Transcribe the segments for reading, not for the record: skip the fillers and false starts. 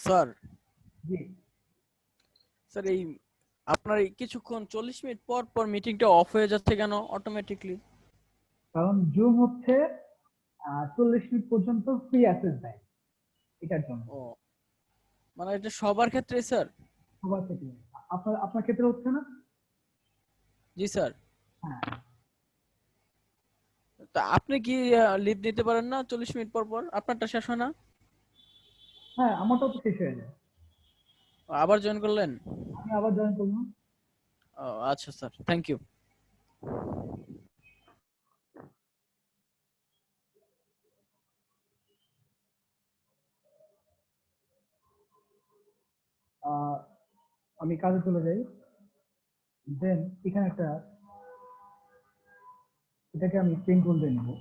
Sir জি sir এই আপনার এই কিছুক্ষণ 40 মিনিট পর পর মিটিংটা অফ হয়ে যাচ্ছে কেন অটোমেটিকলি? কারণ জুম হচ্ছে 40 মিনিট পর্যন্ত ফ্রি অ্যাক্সেস দেয় এটার জন্য। ও মানে এটা সবার ক্ষেত্রে স্যার? সবার ক্ষেত্রে। আপনার আপনার ক্ষেত্রে হচ্ছে না? জি স্যার। হ্যাঁ তা আপনি কি লিভ নিতে পারেন না 40 মিনিট পর পর? আপনারটা শেষ হয় না? হ্যাঁ, আমারটাও তো শেষ হয়ে যায়। আবার জয়েন করলেন? আমি আবার জয়েন করবো। ও আচ্ছা স্যার, থ্যাংক ইউ। আহ, আমি কাজে চলে যাই। দেন এখানে একটা, এটাকে আমি পেন টুল দিয়ে নেবো।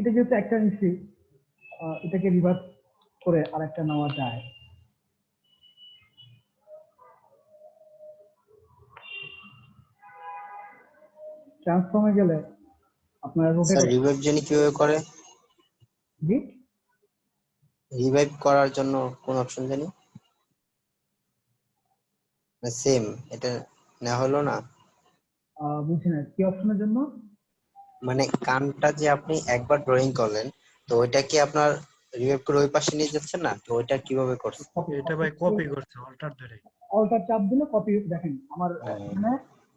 এটা যেহেতু একটা নিচ্ছি, এটাকে রিভার্স করে আরেকটা নেওয়া যায়। ট্রান্সফর্মে গেলে আপনার রোটেট। স্যার রিভাইভ জানি কিভাবে করে? জি রিভাইভ করার জন্য কোন অপশন জানি? সেম এটা না হলো না? বুঝছি না কি অপশনের জন্য। মানে কানটা যে আপনি একবার ড্রয়িং করলেন, তো ওইটা কি আপনার রিভাইভ করে ওই পাশে নিয়ে যাচ্ছে না? তো ওইটা কিভাবে করছে? এটা ভাই কপি করছে অল্টার ধরে। অল্টার চাপ দিলে কপি। দেখেন আমার এখানে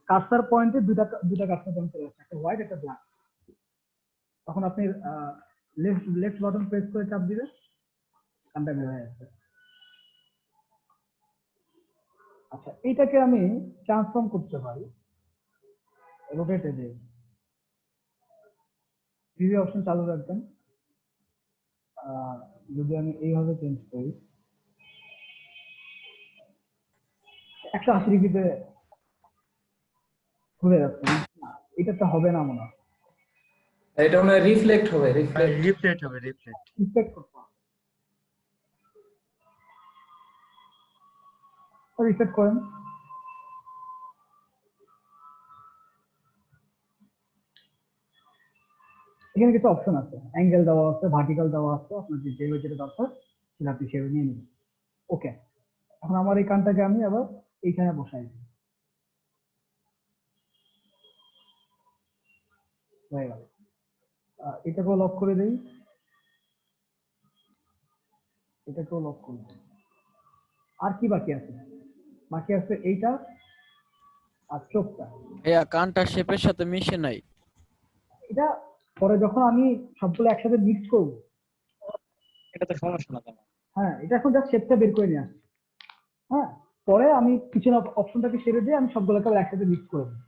কার্সার পয়েন্টে দুটা দুটা কার্সার পয়েন্ট চলে আসছে, একটা হোয়াইট একটা ব্ল্যাক। তখন আপনি লেফট লেফট বাটন প্রেস করে চাপ দিবেন, কানটা বের হয়ে যাচ্ছে। আচ্ছা, এইটাকে আমি ট্রান্সফর্ম করতে পারি রোটেটে দিয়ে। প্রিভিউ অপশন চালু রাখবেন। যদি আমি এইভাবে চেঞ্জ করি 180 ডিগ্রিতে ঘুরে যাচ্ছে। এটা তো হবে না মনে হয়। এটা মনে হয় রিফ্লেক্ট হবে, রিফ্লেক্ট। রিফ্লেক্ট হবে, রিফ্লেক্ট। রিফ্লেক্ট করতে হবে। রিসেট করেন। এখানে কিছু অপশন আছে, অ্যাঙ্গেল দেওয়া আছে, ভার্টিক্যাল দেওয়া আছে, আপনার যেভাবে যেটা দরকার সেটা আপনি সেভাবে নিয়ে নেবেন। ওকে, এখন আমার এই কানটাকে আমি আবার এইখানে বসাই দিই। হয়ে গেল। এটাকেও লক করে দেই, এটাকেও লক করে দিই। আর কি বাকি আছে? বাকি আছে এইটা আর চোখটা। ভাইয়া কানটা শেপের সাথে মিশে নাই। এটা পরে যখন আমি সবগুলো একসাথে মিক্স করব, এটা তো সমস্যা না তেমন। হ্যাঁ এটা এখন জাস্ট শেপটা বের করে নিয়ে আসছি। হ্যাঁ, পরে আমি পিছনে অপশনটাকে ছেড়ে দিয়ে আমি সবগুলোকে আবার একসাথে মিক্স করে দেব।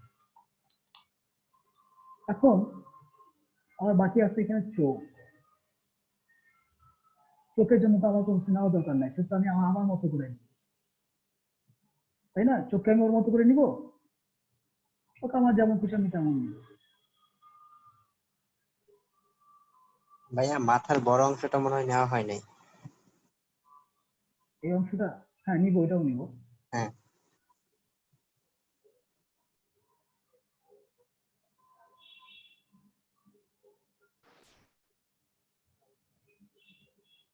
এখন আমার বাকি আছে এখানে চোখ। চোখের জন্য তো আমার কোনো নেওয়া দরকার নাই, সেটা আমি আমার আমার মতো করে নিই, তাই না? চোখকে আমি ওর মতো করে নিব, চোখ আমার যেমন খুশি আমি তেমন নিব। ভাইয়া মাথার বড় অংশটা মনে হয় নেওয়া হয় নাই। এই অংশটা হ্যাঁ নিব, এটাও নিব। হ্যাঁ।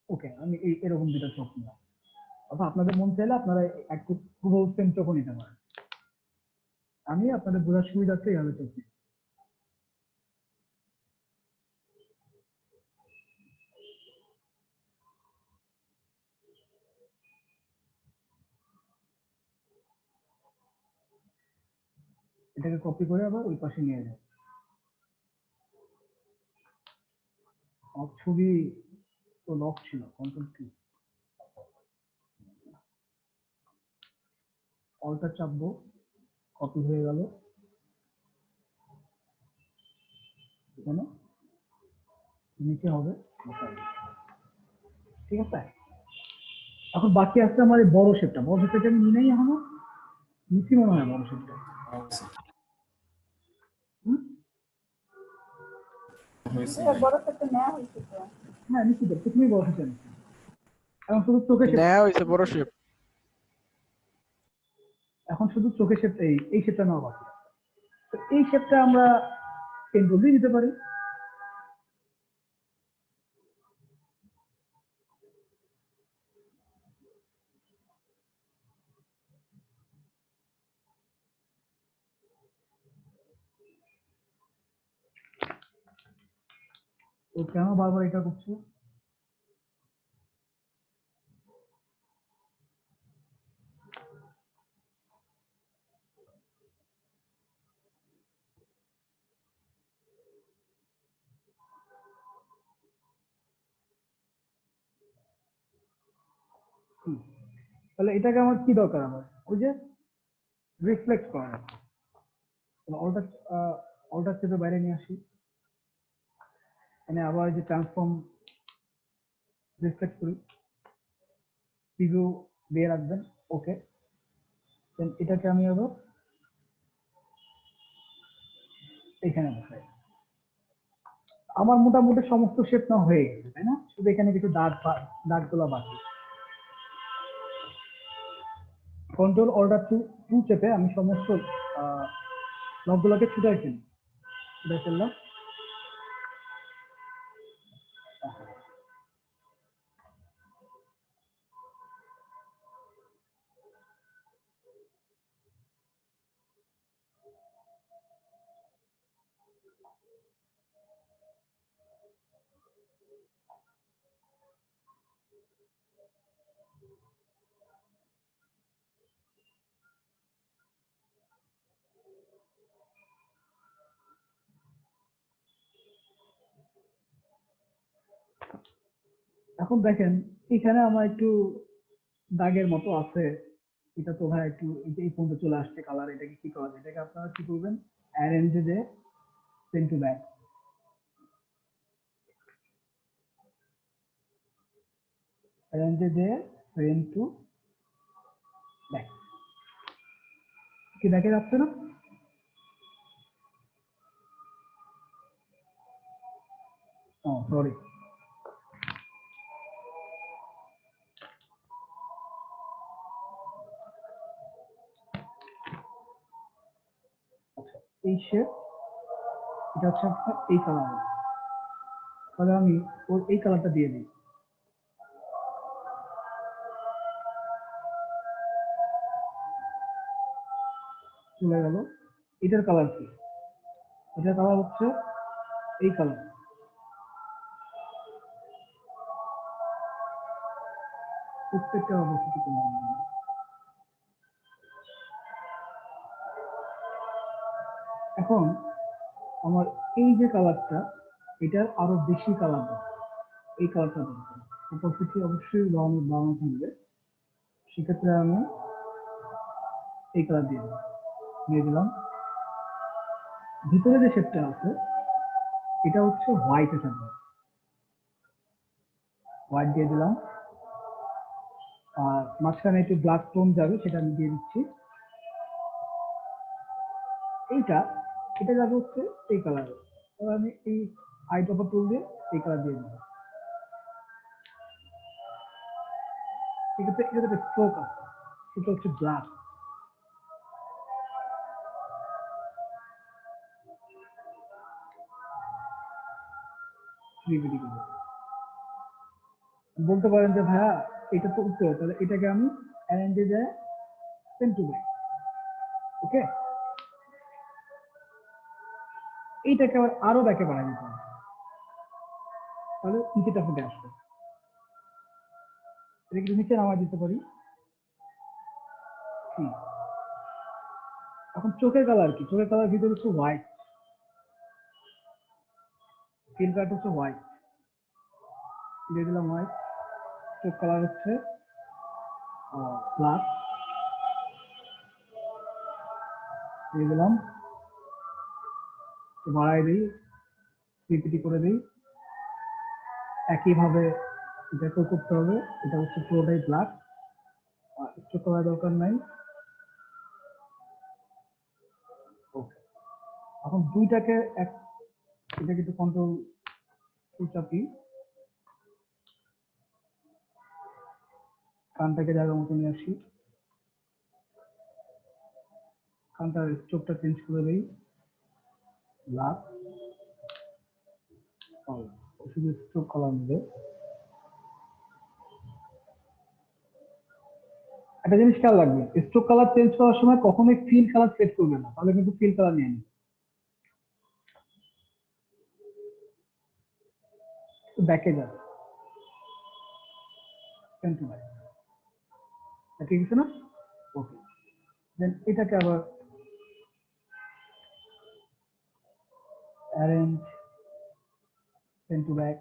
ওকে, আমি এরকম দুটো চোখ নিলাম। অথবা আপনাদের মন চাইলে আপনারা একটু পুরো সেম চোখও নিতে পারেন। আমি আপনাদের বোঝার সুবিধার্থে এইভাবে চোখ নিই। এটাকে কপি করে আবার ওই পাশে নিয়ে যাই। আমার ছবি তো লক ছিল, কন্ট্রোল কি। অল্টার চাপবো, কপি হয়ে গেল এখানে, নিচে হবে বসাই দিই। ঠিক আছে, এখন বাকি আছে আমার এই বড় শেপটা। বড় শেপটা আমি নিই নাই এখনো, নিচে মনে হয় বড় শেপটা। হ্যাঁ নিশ্চিত, প্রথমেই বড় শেপটা নিচ্ছি। এখন শুধু চোখের শেপ, নেওয়া হয়েছে বড় শেপ। এখন শুধু চোখের শেপ, এই শেপটা নেওয়া বাকি। তো এই শেপটা আমরা পেন টুল দিয়ে দিতে পারি। তো কেন বারবার এটা করছো? তাহলে এটাকে আমার কি দরকার? আমার ওই যে রিফ্লেক্ট করা, অল্টার অল্টার চেপে বাইরে নিয়ে আসি, এনে আবার যে ট্রান্সফর্ম রিফ্লেক্ট করি, প্রিভিউ দিয়ে রাখবেন। ওকে, দেন এটাকে আমি আবার এখানে বসাই। আমার মোটামুটি সমস্ত শেপ না হয়ে গেছে, তাই না? শুধু এখানে কিছু দাগগুলো বাকি। কন্ট্রোল অল্টার টু চেপে আমি সমস্ত লকগুলোকে ছুটাই ফেললাম। এখন দেখেন এখানে আমার একটু দাগের মতো আছে। এটা তো ভাই একটু এই পর্যন্ত চলে আসছে কালার। এটাকে কি করা যায়? এটাকে আপনারা কি করবেন? অ্যারেঞ্জে যে সেন্ড টু ব্যাক, অ্যারেঞ্জে যে সেন্ড টু ব্যাক, কি দেখে যাচ্ছে না? ও সরি, আচ্ছা এই শেপ, এটা হচ্ছে আপনার এই কালার। তাহলে আমি ওর এই কালারটা দিয়ে দিই। চলে গেল। এটার কালার কি? এটার কালার হচ্ছে এই কালার। প্রত্যেকটা অবস্থিত তোমার এখন আমার এই যে কালারটা, এটার আরো বেশি কালার দরকার। এই কালারটা দরকার, উপস্থিতি অবশ্যই বাড়ানো থাকবে। সেক্ষেত্রে আমি এই কালার দিয়ে দিলাম। ভিতরে যে শেপটা আছে এটা হচ্ছে হোয়াইটে থাকবে, হোয়াইট দিয়ে দিলাম। আর মাঝখানে একটু ব্ল্যাক টোন যাবে, সেটা আমি দিয়ে দিচ্ছি। এইটা এটা যাবে হচ্ছে এই কালারে। এবার আমি এই আইড্রপার টুল দিয়ে এই কালার দিয়ে দিলাম। সেক্ষেত্রে এটা একটা স্ট্রোক আছে, সেটা হচ্ছে ব্ল্যাক। বলতে পারেন যে ভাইয়া এটা তো উত্তর, তাহলে এটাকে আমি অ্যারেঞ্জে যায় সেন্ড টু ব্যাক। ওকে, এইটাকে আরো ব্যাকে বাড়াই দিতে হবে, তাহলে নিচেটা ফুটে আসবে। এটা কিন্তু নিচে নামাই দিতে পারি। এখন চোখের কালার কি? চোখের কালার ভিতরে হচ্ছে হোয়াইট, ফিল কাট হচ্ছে হোয়াইট, দিয়ে দিলাম হোয়াইট। চোখ কালার হচ্ছে ব্ল্যাক, দিয়ে দিলাম, একটু বাড়াই দিই, পিপিটি করে দিই। একইভাবে এটাকেও করতে হবে, এটা হচ্ছে পুরোটাই ব্ল্যাক, একটু করার দরকার নাই। ওকে, এখন দুইটাকে এক, এটা কিন্তু কন্ট্রোল চাপি, কানটাকে জায়গা মতো নিয়ে আসি, কানটার স্ট্রোকটা চেঞ্জ করে দিই, ব্ল্যাক, শুধু স্ট্রোক কালার নেবে। একটা জিনিস খেয়াল রাখবেন, স্ট্রোক কালার চেঞ্জ করার সময় কখনোই ফিল কালার সেট করবে না, তাহলে কিন্তু ফিল কালার নিয়ে নিবে। ব্যাকে যাবে, ঠিক আছে না? ওকে, দেন এটাকে আবার অ্যারেঞ্জ, সেন্ড টু ব্যাক,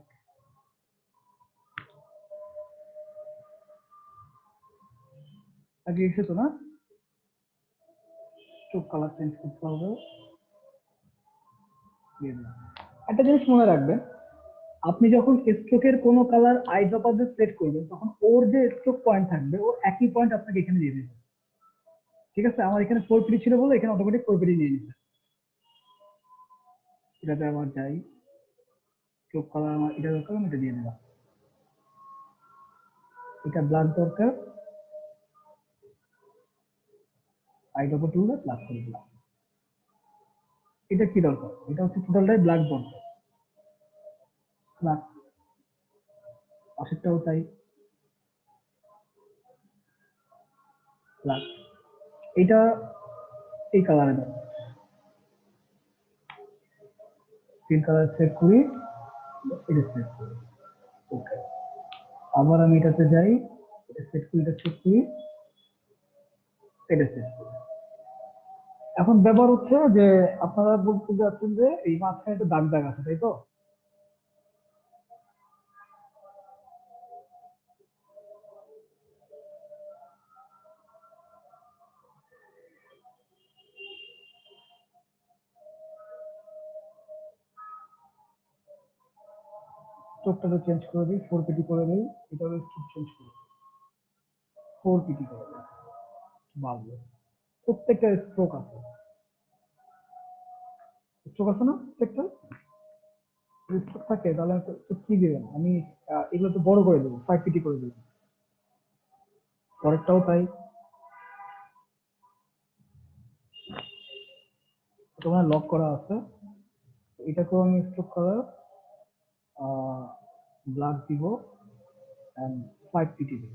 আগে এসে তো না, স্ট্রোক কালার চেঞ্জ করতে হবে। দিয়ে দিলাম। একটা জিনিস মনে রাখবেন, আপনি যখন স্ট্রোকের কোনো কালার আইড্রপার সেট করবেন, তখন ওর যে স্ট্রোক পয়েন্ট থাকবে, ওর একই পয়েন্ট আপনাকে এখানে দিয়ে দিবে। ঠিক আছে, আমার এখানে 4 পিডি ছিল বলে এখানে অটোমেটিক 4 পিডি নিয়ে নিচ্ছে। এটাতে আবার যাই, স্ট্রোক কালার আমার এটা দরকার, আমি এটা দিয়ে দিলাম। এটা ব্ল্যাক দরকার, আইড্রপার টুলটা ব্ল্যাক করে দিলাম। এটা কি দরকার, এটা হচ্ছে টোটালটাই ব্ল্যাক দরকার, ব্ল্যাক, পাশেরটাও তাই ব্ল্যাক। এটা এই কালারে দাও, তিন কালার সেট করি, এটা সেট করি। ওকে, আবার আমি এটাতে যাই, এটা সেট করি, এটা সেট করি, এটা সেট করি। এখন ব্যাপার হচ্ছে যে আপনারা বলতে যাচ্ছেন যে এই মাঝখানে একটা দাগ দাগ আছে, তাই তো? স্ট্রোকটাকে চেঞ্জ করে দিই, 4 পিটি করে দিই, এটাও স্ট্রোক চেঞ্জ করে দিই, 4 পিটি করে দিই, বাড়বে। প্রত্যেকটা স্ট্রোক আছে, স্ট্রোক আছে না প্রত্যেকটা? স্ট্রোক থাকে তাহলে কি দিবেন, আমি এগুলো তো বড় করে দেবো, 5 পিটি করে দেবো। পরেরটাও তাই, তোমার লক করা আছে, এটাকেও আমি স্ট্রোক কালার ব্ল্যাক দিব, এন্ড 5 পিটি দিব।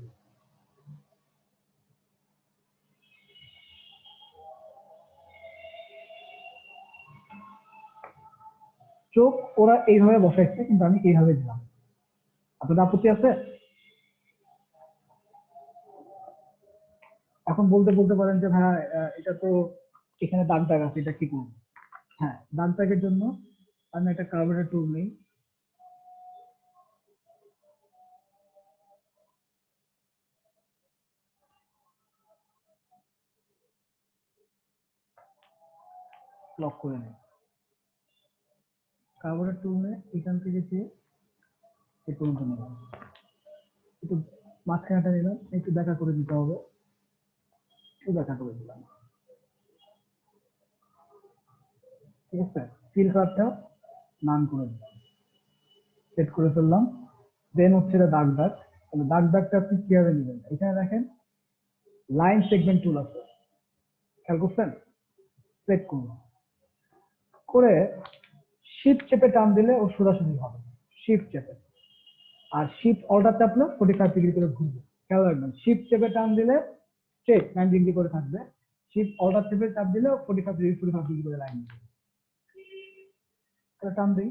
চোখ ওরা এইভাবে বসাইছে, কিন্তু আমি এইভাবে দিলাম। আপনাদের আপত্তি আছে? এখন বলতে বলতে পারেন যে ভাই এটা তো এখানে দাগ দাগ আছে, এটা কি করবো? হ্যাঁ, দাগ দাগের জন্য আমি একটা কার্বনের টুল নিই, লক করে নিই। কার্বনের টুল নিয়ে এখান থেকে যে এই পর্যন্ত নিলাম, একটু মাঝখানেটা নিলাম, একটু দেখা করে দিতে হবে, একটু দেখা করে দিলাম। ঠিক আছে, ফিল কার্ডটা নান করে দিলাম, সেট করে ফেললাম। দেন হচ্ছে এটা দাগ দাগ, তাহলে দাগ দাগটা আপনি কিভাবে নেবেন? এখানে দেখেন লাইন সেগমেন্ট টুল আছে, খেয়াল করছেন? সেট করুন, করে শিফট চেপে টান দিলে ও সোজাসুজি হবে, শিফট চেপে। আর শিফট অল্টার চাপলে 45 ডিগ্রি করে ঘুরবে। খেয়াল রাখবেন, শিফট চেপে টান দিলে স্ট্রেট 90 ডিগ্রি করে থাকবে, শিফট অল্টার চেপে চাপ দিলে 45 ডিগ্রি করে লাইন দিবে। টান দিই,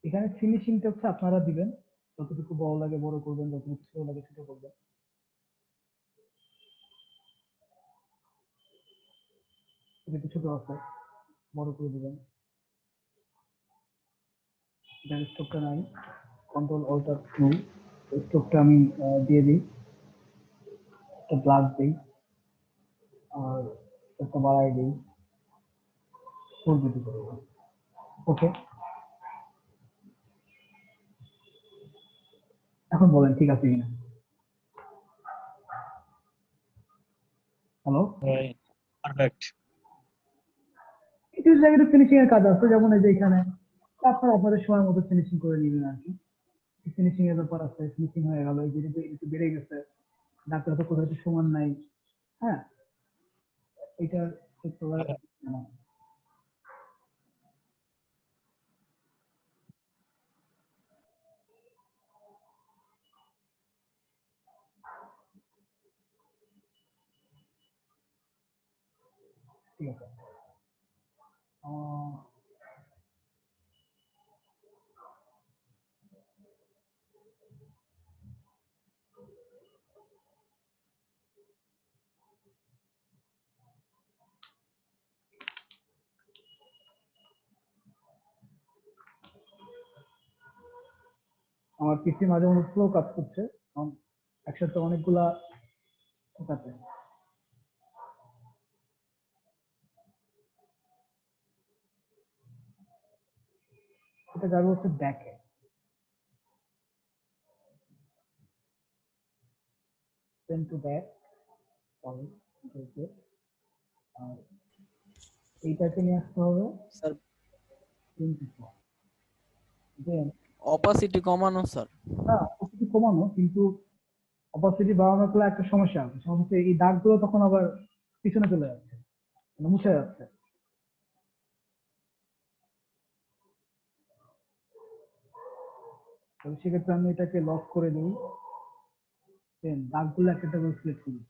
এখানে ফিনিশিংটা হচ্ছে আপনারা দিবেন, যতটুকু বড় লাগে বড় করবেন, যতটুকু ছোট লাগে ছোট করবেন। এটা একটু ছোট আছে, বড় করে দিবেন। এটা স্টোকটা নাই, কন্ট্রোল অল্টার টু, স্টোকটা আমি দিয়ে দিই, একটা ব্লাড দিই, আর একটা বাড়াই দিই, ফুল দিতে করবো। ওকে, এখন বলেন ঠিক আছে কিনা। Hello, perfect. কিছু জায়গায় ফিনিশিং এর কাজ আছে, যেমন এই যে এখানে আপনারা আপনাদের সময় মতো ফিনিশিং করে নেবেন আর কি। ফিনিশিং এর ব্যাপার আছে, ফিনিশিং হয়ে গেল, এই যে একটু বেড়ে গেছে, ডাক্তার তো কোথাও একটু সমান নাই, হ্যাঁ, এটা চেক করার না। ঠিক আছে, আহ, আমার পিসি মাঝে মধ্যে স্লো কাজ করছে, কারণ একসাথে অনেকগুলা। ঠিক আছে, এটা যাবে হচ্ছে ব্যাকে, পেন টু ব্যাক, আর এইটাকে নিয়ে আসতে হবে স্যার প্রিন্সিপাল। দেন অপাসিটি কমানো স্যার। না, অপাসিটি কমানো, কিন্তু অপাসিটি বাড়ানোর ফলে একটা সমস্যা আছে, সমস্যা হচ্ছে এই দাগগুলো তখন আবার পিছনে চলে যাচ্ছে, মানে মুছে যাচ্ছে। তবে সেক্ষেত্রে আমি এটাকে লক করে দিই, দেন দাগগুলো একটা একটা করে সিলেক্ট করি।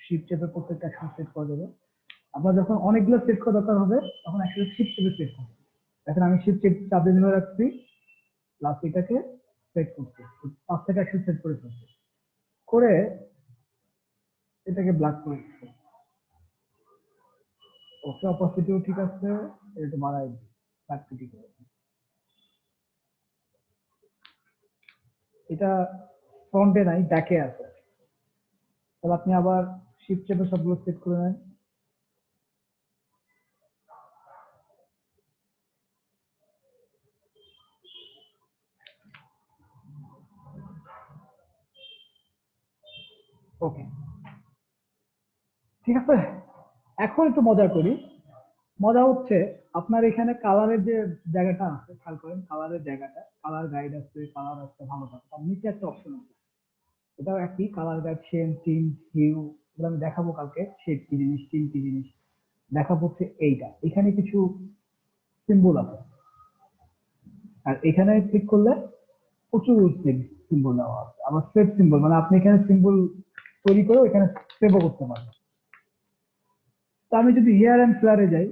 শিফট চেপে প্রত্যেকটা একসাথে সেট করা যাবে। আপনার যখন অনেকগুলো সেট করা দরকার হবে, তখন একসাথে শিফট চেপে সেট করবেন। এখন আমি শিফট চেপ চাপে ধরে রাখছি, প্লাস এটাকে সেট করছি, 5 থেকে একসাথে সেট করে ফেলছি, করে এটাকে ব্ল্যাক করে দিচ্ছি। ওকে, অপাসিটিও ঠিক আছে, এটা বাড়াই দিই, ব্ল্যাক ঠিক আছে। এটা ফ্রন্টে নাই, ব্যাকে আছে। তাহলে আপনি আবার শিফট চেপে সবগুলো সেট করে নেন। ওকে, ঠিক আছে। এখন একটু মজা করি। মজা হচ্ছে, আপনার এখানে কালারের যে জায়গাটা আছে, খেয়াল করেন কালারের জায়গাটা, কালার গাইড আছে, কালার আছে, ভালো থাকে, তার নিচে একটা অপশন আছে, এটাও একই, colour guide, shade, tint, hue, এগুলো আমি দেখাবো কালকে, শেড কি জিনিস, টিন কি জিনিস দেখাবো। হচ্ছে এইটা, এখানে কিছু সিম্বল আছে, আর এখানে ক্লিক করলে প্রচুর সিম্বল দেওয়া আছে, আবার সেভ সিম্বল, মানে আপনি এখানে সিম্বল তৈরি করে এখানে সেভও করতে পারবেন। তো আমি যদি হিয়ার অ্যান্ড ফ্লারে যাই,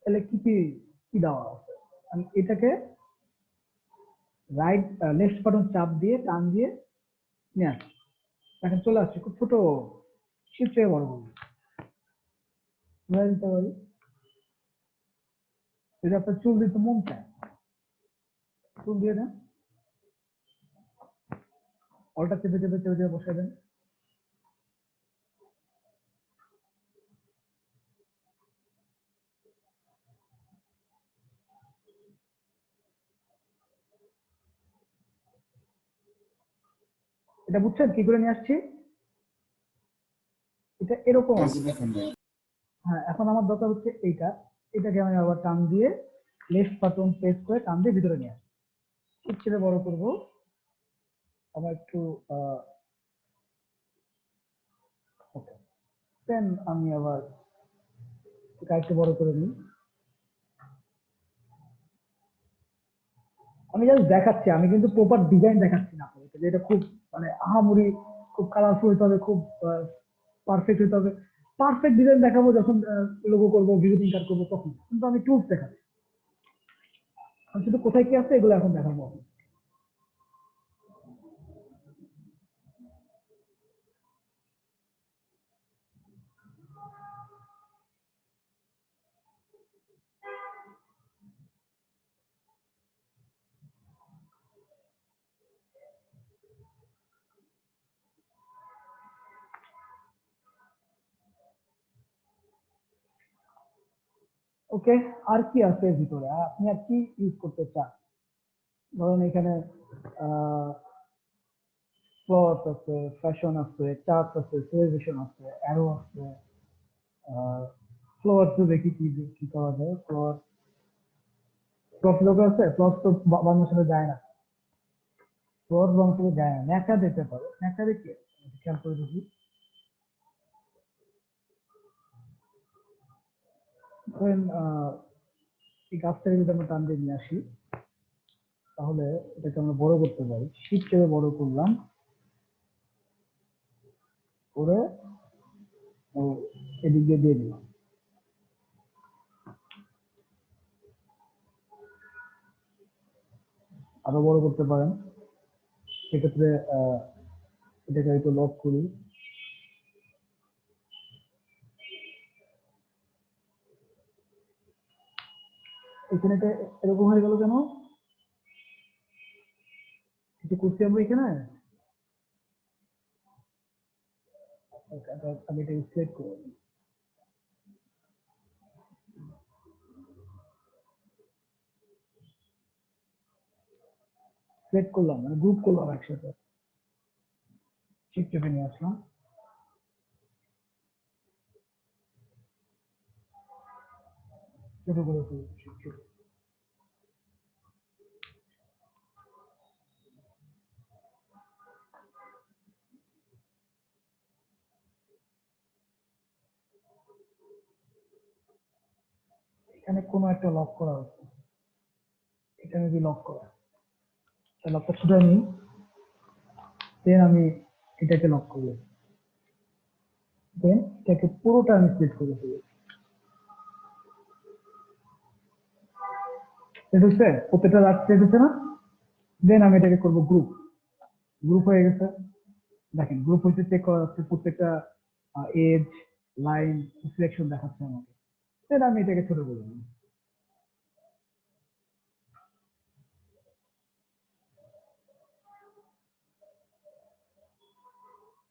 তাহলে কি কি কি দেওয়া আছে, আমি এটাকে রাইট লেফট বাটন চাপ দিয়ে টান দিয়ে নিয়ে আসি, এখন চলে আসছে খুব ছোট, শিফট থেকে বড় করবো, ধরে দিতে পারি। যদি আপনার চুল দিতে মন চায়, চুল দিয়ে দেন, অল্টা চেপে চেপে চেপে চেপে বসে দেন। এটা বুঝছেন কি করে নিয়ে আসছি, এটা এরকম আর কি, দেখেন। হ্যাঁ, এখন আমার দরকার হচ্ছে এইটা, এটাকে আমি আবার টান দিয়ে লেফট বাটন প্রেস করে টান দিয়ে ভিতরে নিয়ে আসি, শিফট চেপে বড় করবো, আবার একটু ওকে, দেন আমি আবার এটা একটু বড় করে নিই। আমি জাস্ট দেখাচ্ছি, আমি কিন্তু প্রপার ডিজাইন দেখাচ্ছি না আপনাদেরকে, যে এটা খুব মানে আহামরি খুব কালারফুল হতে হবে, খুব পারফেক্ট হতে হবে। পারফেক্ট ডিজাইন দেখাবো যখন লোগো করবো, ভিজিটিং কার্ড করবো তখন, কিন্তু আমি টুলস দেখাচ্ছি। আমি শুধু কোথায় কি আছে এগুলো এখন দেখাবো। ওকে, আর কি আছে এর ভিতরে, আর আপনি আর কি ইউজ করতে চান? ধরুন এখানে প্লট আছে, ফ্যাশন আছে, চার্ট আছে, সিলেকশন আছে, অ্যারো আছে। ফ্লোয়ার তো দেখি কি কি করা যায়। ফ্লোয়ার প্লট লোক আছে, প্লট তো বানানোর সাথে যায় না, ফ্লোয়ার রং সাথে যায় না। ন্যাকা দিতে পারে, ন্যাকা দেখে খেয়াল করে দেখি। ধরেন এই গাছটাকে যদি আমরা টান দিয়ে নিয়ে আসি, তাহলে এটাকে আমরা বড় করতে পারি। শীত চেপে বড় করলাম, করে এদিক দিয়ে দিয়ে দিলাম। আরো বড় করতে পারেন, সেক্ষেত্রে এটাকে একটু লক করি। এখানে এটা এরকম হয়ে গেল কেন? কিছু করছি আমরা এখানে। আমি এটা সিলেক্ট করব, সিলেক্ট করলাম, মানে গ্রুপ করলাম একসাথে। শিফট চেপে নিয়ে আসলাম, ছোট করে ফেলছি। এখানে কোনো একটা লক করা হচ্ছে, এখানে যদি লক করা, লকটা ছুটে নিই, দেন আমি এটাকে লক করব, দেন এটাকে পুরোটা আমি সিলেক্ট করে দেবো। এটা হচ্ছে প্রত্যেকটা রাস্তা এসেছে না? দেন আমি এটাকে করবো গ্রুপ। গ্রুপ হয়ে গেছে, দেখেন গ্রুপ হয়েছে, চেক করা যাচ্ছে প্রত্যেকটা এজ, লাইন, সিলেকশন দেখাচ্ছে আমাকে। দেন আমি এটাকে ছোট করে দিই।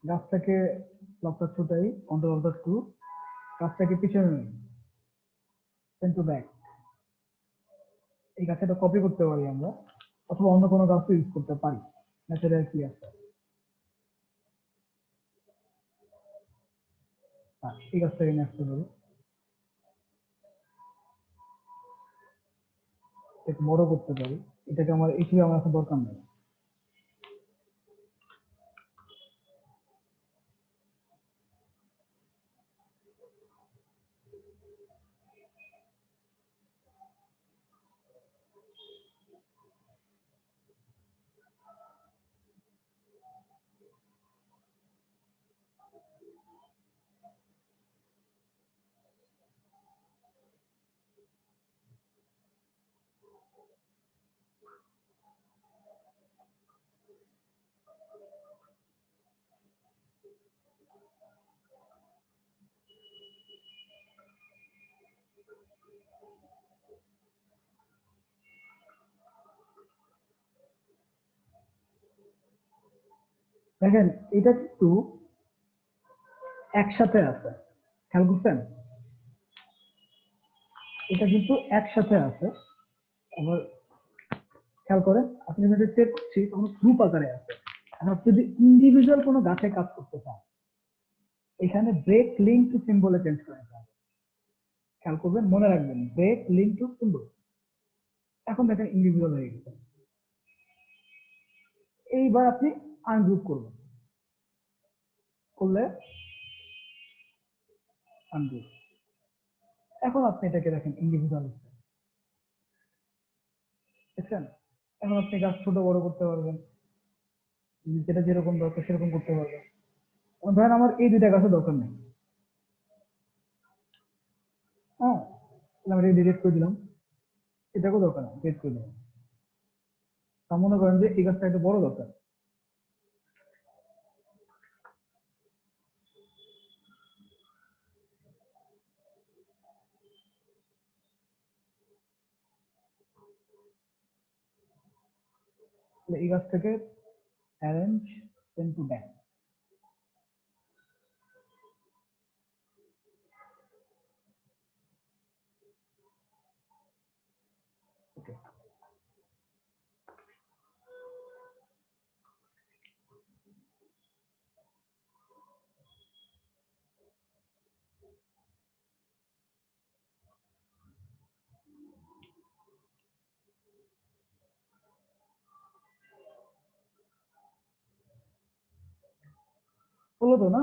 গাছটাকে লকটা ছোটাই, কন্ট্রোল-2, গাছটাকে পিছনে নিই, সেন্ড টু ব্যাক। এই গাছটা কপি করতে পারি আমরা, অথবা অন্য কোনো গাছ ইউজ করতে পারি। ন্যাচারাল কি আছে, এই গাছটাকে নিয়ে আসতে পারি, এটাকে বড় করতে পারি। এটাকে আমার এইভাবে আমার এখন দরকার নেই। দেখেন এটা কিন্তু একসাথে আছে, খেয়াল করছেন? এটা কিন্তু একসাথে আছে। আবার খেয়াল করেন, আপনি যদি চেক করছি তখন গ্রুপ আকারে আছে। এখন আপনি যদি ইন্ডিভিজুয়াল কোনো গাছে কাজ করতে চান, এখানে ব্রেক লিঙ্ক টু সিম্বলে চেঞ্জ করে নিতে হবে। খেয়াল করবেন, মনে রাখবেন, ব্রেক লিঙ্ক টু সিম্বল। এখন দেখেন ইন্ডিভিজুয়াল হয়ে গেছে। এইবার আপনি আনগ্রুপ করবেন, করলে আনগ্রুপ। এখন আপনি এটাকে দেখেন ইন্ডিভিজুয়াল দেখছেন। এখন আপনি গাছ ছোট বড় করতে পারবেন, যেটা যেরকম দরকার সেরকম করতে পারবেন। ধরেন আমার এই দুইটা গাছের দরকার নেই, হ্যাঁ, তাহলে আমি ডিলিট করে দিলাম, এটাকেও দরকার নেই, ডিলিট করে দিলাম। তা মনে করেন যে এই গাছটা একটু বড় দরকার, তাহলে এই গাছ থেকে অ্যারেঞ্জ পেন টু ব্যাক। ওকে, হলো তো না?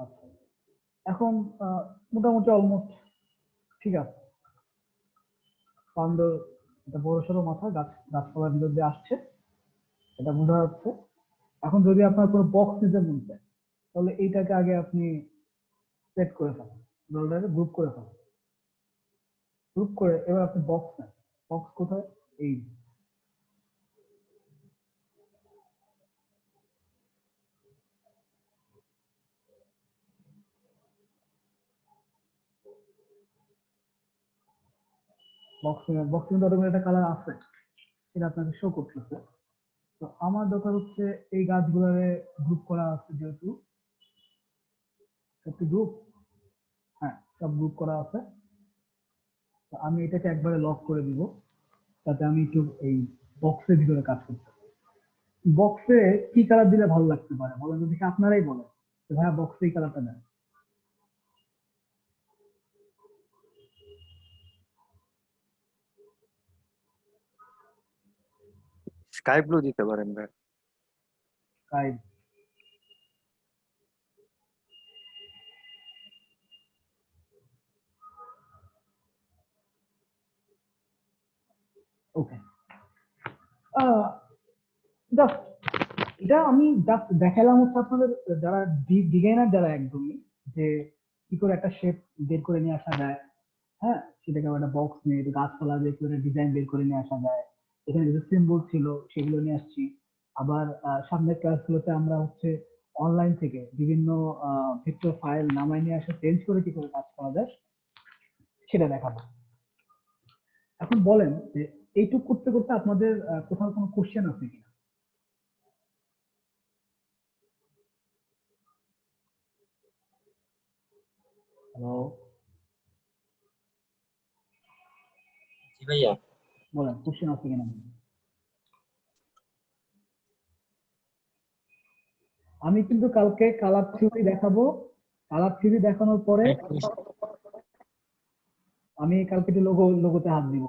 আচ্ছা, এখন মোটামুটি অলমোস্ট ঠিক আছে। ফান্ড এটা বড় সড়ো মাথা, গাছপালার ভিতর দিয়ে আসছে, এটা বোঝা যাচ্ছে। এখন যদি আপনার কোনো বক্স নিতে মন চায়, তাহলে এইটাকে আগে আপনি সেট করে ফেলেন, দলটাকে গ্রুপ করে ফেলেন। গ্রুপ করে এবার আপনি বক্স নেন। বক্স কোথায়? এই বক্স কিন্তু অটোমেটিক একটা কালার আছে, এটা আপনাকে শো করতেছে। তো আমার দরকার হচ্ছে এই গাছগুলোরে গ্রুপ করা আছে, যেহেতু একটি গ্রুপ, হ্যাঁ সব গ্রুপ করা আছে। তো আমি এটাকে একবারে লক করে দিব, যাতে আমি একটু এই বক্সের ভিতরে কাজ করতে পারি। বক্সে কি কালার দিলে ভালো লাগতে পারে বলেন তো দেখি, আপনারাই বলেন যে ভাইয়া বক্সে এই কালারটা দেন। স্কাই ব্লু দিতে পারেন ভাই। তাই ওকে, জাস্ট এটা আমি জাস্ট দেখালাম হচ্ছে আপনাদের যারা ডিজাইনার, যারা একদমই, যে কি করে একটা শেপ বের করে নিয়ে আসা যায়, হ্যাঁ সেটাকে একটা বক্স নিয়ে গাছপালা দিয়ে করে ডিজাইন বের করে নিয়ে আসা যায়। এখানে যে সিম্বল ছিল সেগুলো নিয়ে আসছি। আবার সামনের ক্লাসগুলোতে আমরা হচ্ছে অনলাইন থেকে বিভিন্ন ভেক্টর ফাইল নামায় নিয়ে আসে চেঞ্জ করে কি করে কাজ করা যায় সেটা দেখাবো। এখন বলেন যে এইটুক করতে করতে আপনাদের কোথাও কোনো কোশ্চেন আছে কিনা? হ্যালো, জি ভাইয়া। বলেন কোশ্চেন আছে কিনা। আমি কিন্তু কালকে কালার থিওরি দেখাবো। কালার থিওরি দেখানোর পরে আমি কালকে একটু লোগোতে হাত দিব,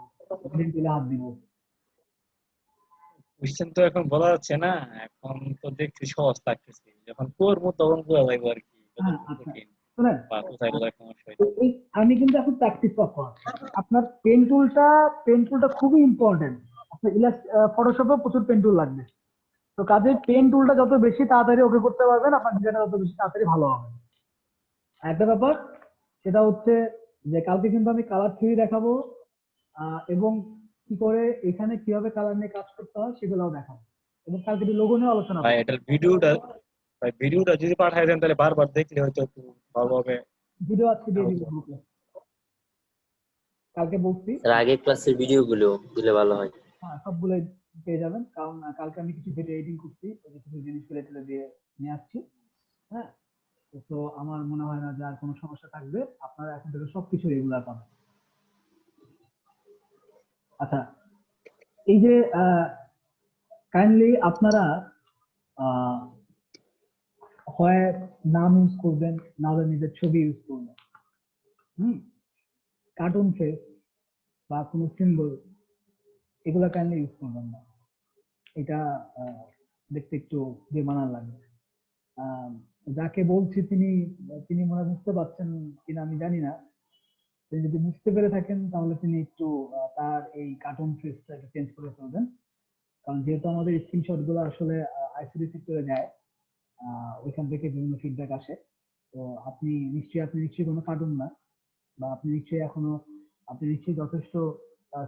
তুলে হাত দিব। কোশ্চেন তো এখন বলা যাচ্ছে না, এখন তো দেখছি সহজ লাগতেছে, যখন করবো তখন বোঝা যাবে আর কি হ্যাঁ কতটুকু আচ্ছা, কঠিন শুনেন, বা কোথায় কোথায় সমস্যা হইতে পারে। এই আমি কিন্তু এখন প্র্যাকটিস করা, আপনার পেন টুলটা খুবই ইম্পর্টেন্ট। আপনার ফটোশপে প্রচুর পেন টুল লাগবে। তো কাজে পেন টুলটা যত বেশি তাড়াতাড়ি ওকে করতে পারবেন, আপনার ডিজাইনটা তত বেশি তাড়াতাড়ি ভালো হবে। একটা ব্যাপার সেটা হচ্ছে যে কালকে কিন্তু আমি কালার থিওরি দেখাবো, এবং কি করে এখানে কিভাবে কালার নিয়ে কাজ করতে হয় সেগুলোও দেখাবো, এবং কালকে লোগো নিয়ে আলোচনা ভাই করবো। এটার ভিডিওটা, ভাই ভিডিওটা যদি পাঠায় দেন তাহলে বারবার দেখলে হয়তো একটু ভালো হবে। ভিডিও আজকে দিয়ে দিব গ্রুপে, কালকে বলছি। স্যার আগের ক্লাসের ভিডিওগুলো দিলে ভালো হয়। হ্যাঁ সবগুলোই পেয়ে যাবেন, কারণ কালকে আমি কিছু ভিডিও এডিটিং করছি, ওই যে কিছু জিনিস তুলে দিয়ে নিয়ে আসছি। হ্যাঁ, তো আমার মনে হয় না যে আর কোনো সমস্যা থাকবে, আপনারা এখন থেকে সবকিছু রেগুলার পাবেন। আচ্ছা, এই যে কাইন্ডলি আপনারা আহ, হয় নাম ইউজ করবেন, না হলে নিজের ছবি ইউজ করবেন। হুম, কার্টুন ফেস বা কোনো সিম্বল এগুলা কাইন্ডলি ইউজ করবেন না। এটা দেখতে একটু বেমানান লাগে। আহ, যাকে বলছি তিনি তিনি মনে হয় বুঝতে পারছেন কিনা আমি জানি না। তিনি যদি বুঝতে পেরে থাকেন তাহলে তিনি একটু তার এই কার্টুন ফেসটা একটু চেঞ্জ করে ফেলবেন। কারণ যেহেতু আমাদের স্ক্রিনশট গুলো আসলে আইসিডি সেক্টরে যায়, ওইখান থেকে বিভিন্ন ফিডব্যাক আসে। তো আপনি নিশ্চয়ই কোনো কার্টুন না, বা আপনি নিশ্চয়ই যথেষ্ট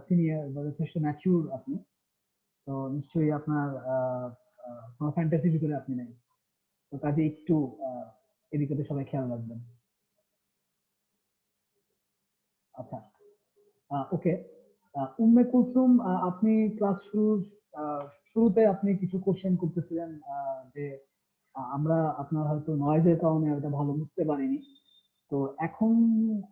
সিনিয়র বা যথেষ্ট ম্যাচিউর আপনি। তো নিশ্চয়ই আপনার কোনো ফ্যান্টাসির ভিতরে আপনি নেই। তো কাজে একটু এদিকে সবাই খেয়াল রাখবেন। আচ্ছা, ওকে। উম্মে কুলসুম, আপনি ক্লাস শুরুতে আপনি কিছু কোশ্চেন করতেছিলেন, যে আমরা আপনার হয়তো নয়েজের কারণে এটা ভালো বুঝতে পারিনি। তো এখন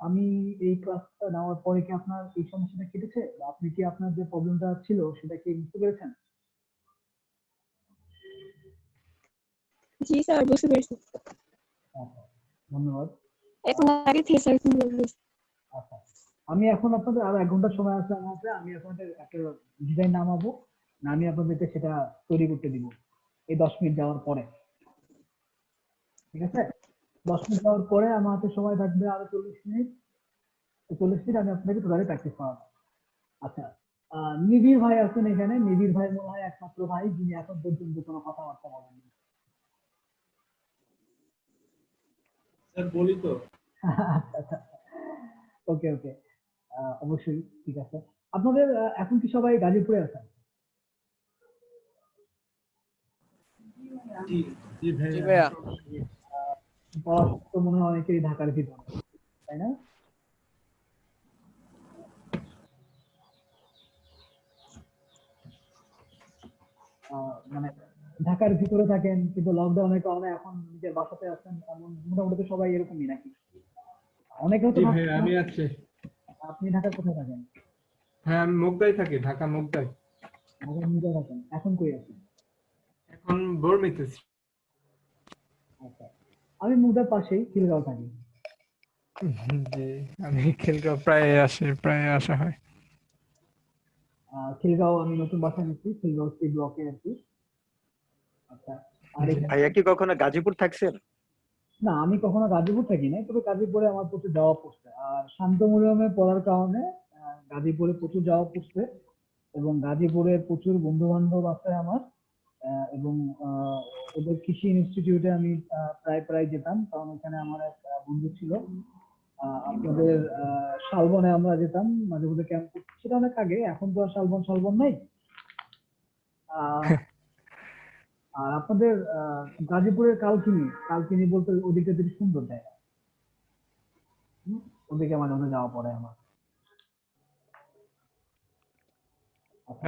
আমি এই ক্লাসটা নেওয়ার পরে কি আপনার এই সমস্যাটা কেটেছে, বা আপনি কি আপনার যে প্রবলেমটা ছিল সেটা কি বুঝতে পেরেছেন? জি স্যার, বুঝতে পেরেছি। আচ্ছা, ধন্যবাদ। এখন আগে থেকে স্যার সুন্দর হয়েছে। আচ্ছা, আমি এখন আপনাদের আরো 1 ঘন্টা সময় আছে আমার হাতে। আমি এখন একটা ডিজাইন নামাবো, নামিয়ে আপনাদেরকে সেটা তৈরি করতে দিব এই 10 মিনিট যাওয়ার পরে। ঠিক আছে? 10 মিনিট যাওয়ার পরে আমার হাতে সময় থাকবে আরো 40 মিনিট। 40 মিনিট আমি আপনাকে টোটালি প্র্যাকটিস করাবো। আচ্ছা, নিবিড় ভাই আছেন এখানে। নিবিড় ভাই মনে হয় একমাত্র ভাই যিনি এখন পর্যন্ত কোনো কথাবার্তা বলেননি। স্যার বলি তো। আচ্ছা, ওকে ওকে, অবশ্যই ঠিক আছে। আপনাদের এখন কি সবাই গাজীপুরে আছেন? জি জি জি ভাইয়া। ভাইয়া। পড়াশোনা তো মনে হয় অনেকেই ঢাকার ভিতরে, তাই না? মানে ঢাকার ভিতরে থাকেন কিন্তু লকডাউনের কারণে এখন নিজের বাসাতে আছেন, এমন মোটামুটি তো সবাই এরকমই নাকি? অনেকেও তো জি ঢাকা। ভাইয়া আমি আছি। আপনি ঢাকার কোথায় থাকেন? হ্যাঁ আমি মুগদায় থাকি, ঢাকা মুগদায়। ঢাকার নিজে থাকেন, এখন কই আছেন? এখন বর্মিতে। আচ্ছা, আমি মুগদার পাশেই খিলগাঁও থাকি। জি, আমি খিলগাঁও প্রায় আসা হয়। খিলগাঁও আমি নতুন বাসা নিচ্ছি, খিলগাঁও সি ব্লকে আর কি। আচ্ছা, আর জি। এখানে ভাইয়া কি কখনো গাজীপুর থাকছেন? না, আমি কখনো গাজীপুর থাকি নাই, তবে গাজীপুরে আমার প্রচুর যাওয়া পড়ছে। আর শান্ত মরিয়মে পড়ার কারণে গাজীপুরে প্রচুর যাওয়া পড়ছে, এবং গাজীপুরে প্রচুর বন্ধু বান্ধব আছে আমার। এবং ওদের কৃষি ইনস্টিটিউটে আমি প্রায় প্রায় যেতাম, কারণ ওখানে আমার এক বন্ধু ছিল। আপনাদের শালবনে আমরা যেতাম মাঝে মধ্যে ক্যাম্প করতে, সেটা অনেক আগে, এখন তো আর শালবন নাই। আহ, আর আপনাদের গাজীপুরের কালকিনি বলতে ওদিকটা বেশ সুন্দর জায়গা। ওদিকে মাঝে মধ্যে যাওয়া পড়ে আমার।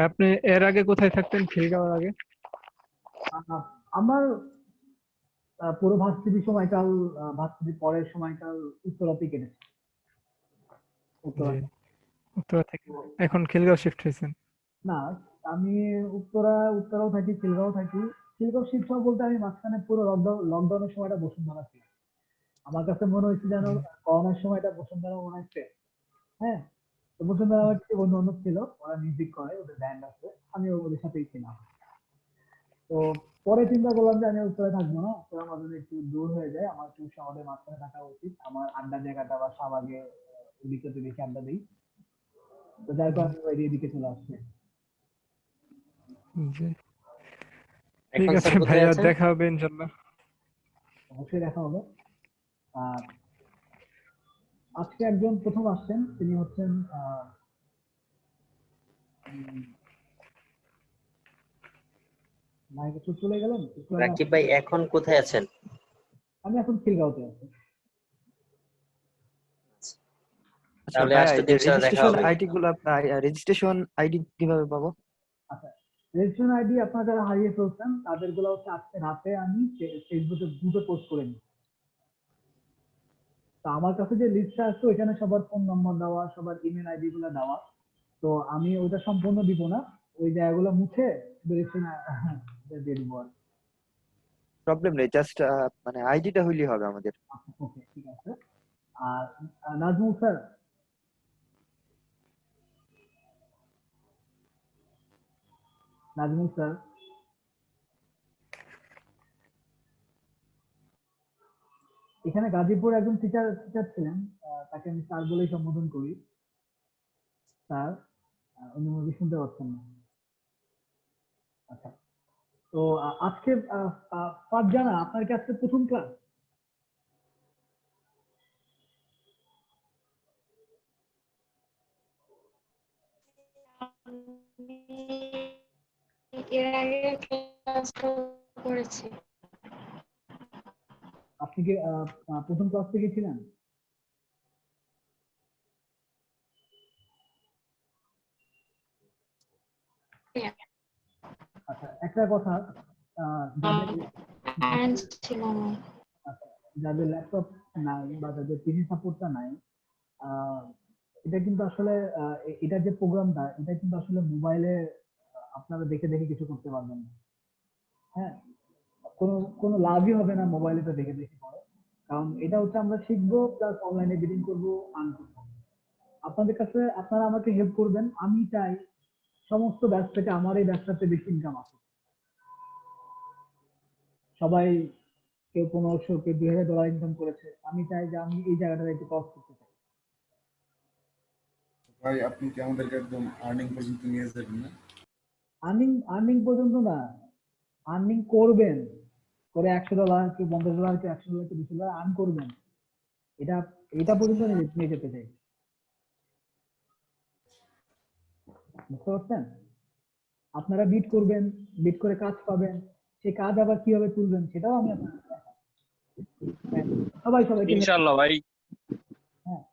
আপনি এর আগে কোথায় থাকতেন খিলগাঁওয়ের আগে? আহ, আমার পুরো ভার্সিটি সময়কাল, ভার্সিটি পরের সময়কাল উত্তরাতে কেটেছে। উত্তরা। জি, উত্তরা থেকে এখন খিলগাঁও শিফট হয়েছেন? না, আমি উত্তরাও থাকি, খিলগাঁও থাকি। খিলগাঁও শিফট হওয়া বলতে আমি মাঝখানে পুরো লকডাউনের সময়টা বসুন্ধরা ছিল। আমার কাছে মনে হয়েছে যেন করোনার সময়টা বসুন্ধরা মনে হচ্ছে। হ্যাঁ, তো বসুন্ধরা আমার কিছু বন্ধু বান্ধব ছিল, ওরা মিউজিক করে, ওদের ব্যান্ড আছে, আমি ওদের সাথেই ছিলাম। তো পরে চিন্তা করলাম যে আমি উত্তরে থাকবো না, উত্তরা আমার জন্য একটু দূর হয়ে যায়, আমার একটু শহরের মাঝখানে থাকা উচিত। আমার আড্ডার জায়গাটা বা শাহবাগে ওদিকে তো বেশি আড্ডা দিই। তো যার কারণে আমি এদিকে চলে আসছি। জি, ঠিক এখন আছে স্যার কোথায় ভাইয়া, আছেন? দেখা হবে ইনশাল্লাহ। অবশ্যই দেখা হবে। আর আজকে একজন প্রথম আসছেন, তিনি হচ্ছেন নায়ক। চলে গেলেন একটু আগে। রাকিব ভাই এখন কোথায় আছেন? আমি এখন খিলগাঁওতে আছি। আচ্ছা তাহলে ভাইয়া, আজকে এই যে দিন সারা দেখা রেজিস্ট্রেশন হবে। আইডি গুলা, রেজিস্ট্রেশন আইডি কিভাবে পাবো? আচ্ছা, রেজিস্ট্রেশন আইডি আপনারা যারা হারিয়ে ফেলছেন তাদের গুলো হচ্ছে আজকে রাতে আমি ফেসবুকে গ্রুপে পোস্ট করে নিই। তো আমার কাছে যে লিস্টটা আছে ওইখানে সবার ফোন নম্বর দেওয়া, সবার ইমেল আইডি গুলো দেওয়া। তো আমি ওইটা সম্পূর্ণ দিব না, ওই জায়গাগুলো মুছে রেজিস্ট্রেশন দিয়ে দিব আর কি। প্রবলেম নেই, জাস্ট মানে আইডিটা হইলেই হবে আমাদের। আচ্ছা, ওকে, ঠিক আছে। আর নাজমুল স্যার, নাজমুল স্যার, এখানে গাজীপুর একজন টিচার ছিলেন, তাকে আমি স্যার বলেই সম্বোধন করি। স্যার, উনি মুভি শুনতে পাচ্ছেন না। আচ্ছা, তো আজকে ফারজানা, আপনার কি আজকে প্রথম ক্লাস? এর আগে ক্লাস করেছি। আপনি কি প্রথম ক্লাস থেকে ছিলেন? আচ্ছা, একটা কথা, ছিল না। যাদের ল্যাপটপ নাই বা যাদের পিসি সাপোর্টটা নাই, এটা কিন্তু আসলে এটা যে প্রোগ্রামটা, এটা কিন্তু আসলে মোবাইলে আপনারা দেখে দেখে কিছু করতে পারবেন না। হ্যাঁ, কোনো কোনো লাভই হবে না মোবাইলে তো দেখে দেখে করে, কারণ এটা হচ্ছে আমরা শিখবো প্লাস অনলাইনে বিডিং করবো, আর্ন করবো। আপনাদের কাছে আপনারা আমাকে হেল্প করবেন, আমি চাই সমস্ত ব্যাচ থেকে আমার এই ব্যবসাতে বেশি ইনকাম আসে। সবাই কেউ 1500, কেউ $2000 ইনকাম করেছে, আমি চাই যে আমি এই জায়গাটা একটু ক্রস করতে চাই। ভাই আপনি কি আমাদেরকে একদম আর্নিং পর্যন্ত নিয়ে যাবেন না? আর্নিং পর্যন্ত না, আর্নিং করবেন, করে $100, কেউ $50, কেউ $100, কেউ $200 আর্ন করবেন, এটা এটা পর্যন্ত নিয়ে যেতে চাই। বুঝতে পারছেন? আপনারা বিট করবেন, বিট করে কাজ পাবেন, সেই কাজ আবার কিভাবে তুলবেন সেটাও আমি আপনাদের সবাইকে ইনশাআল্লাহ ভাই। হ্যাঁ,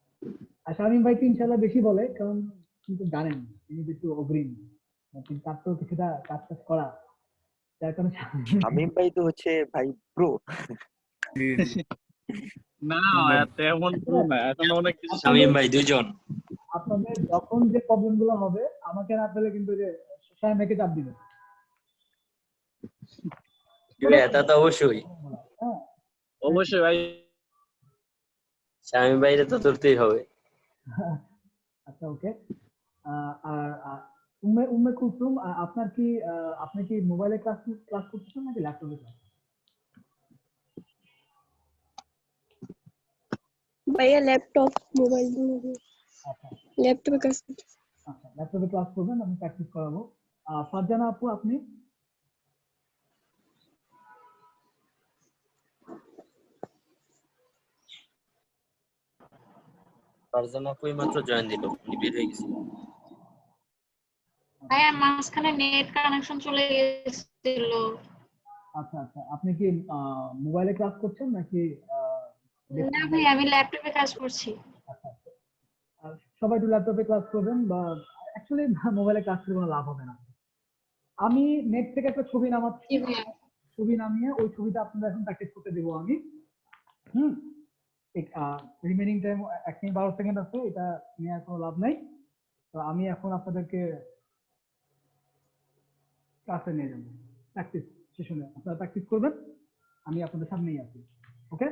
আর শামীম ভাই তো ইনশাআল্লাহ বেশি বলে, কারণ কিন্তু জানেন তিনি একটু অগ্রিম, কিন্তু তার তো কিছুটা কাজ করা, যার কারণে শামীম ভাই তো হচ্ছে ভাই প্রো। না তেমন তো না, এখন অনেক কিছু শামীম ভাই দুইজন। আপনাদের যখন যে প্রবলেম গুলো হবে আমাকে না পেলে কিন্তু যে শামীম ভাইকে চাপ দিবেন। এটা তো অবশ্যই, হ্যাঁ, অবশ্যই ভাই। শামীম ভাইরে তো ধরতেই হবে। আচ্ছা, ওকে। আর উম্মে কুলসুম, আপনি কি মোবাইলে ক্লাস করতেছেন নাকি ল্যাপটপে ক্লাস? ভাইয়া ল্যাপটপ মোবাইল দুটো। আচ্ছা ল্যাপটপে কাজ করতেছি। আচ্ছা, ল্যাপটপে ক্লাস করবেন, আমি প্র্যাকটিস করাবো। ফারজানা আপু, আপনি? ফারজানা কই মাত্র জয়েন দিল, উনি বের হয়ে গেছে। ভাইয়া মাঝখানে নেট কানেকশন চলে গেছিল। আচ্ছা আচ্ছা, আপনি কি মোবাইলে ক্লাস করছেন নাকি না ভাই, আমি ল্যাপটপে কাজ করছি। আচ্ছা, সবাই তো ল্যাপটপে ক্লাস করবেন, বা অ্যাকচুয়ালি মোবাইলে ক্লাস করে কোনো লাভ হবে না। আমি নেট থেকে একটা ছবি নামাচ্ছি, ছবি নামিয়ে ওই ছবিটা আপনাদের এখন প্র্যাকটিস করতে দেবো আমি। রিমেনিং টাইম 1 মিনিট 12 সেকেন্ড আছে, এটা নিয়ে আর কোনো লাভ নাই। তো আমি এখন আপনাদেরকে ক্লাসে নিয়ে যাবো, প্র্যাকটিস সেশনে আপনারা প্র্যাকটিস করবেন, আমি আপনাদের সামনেই আছি। ওকে।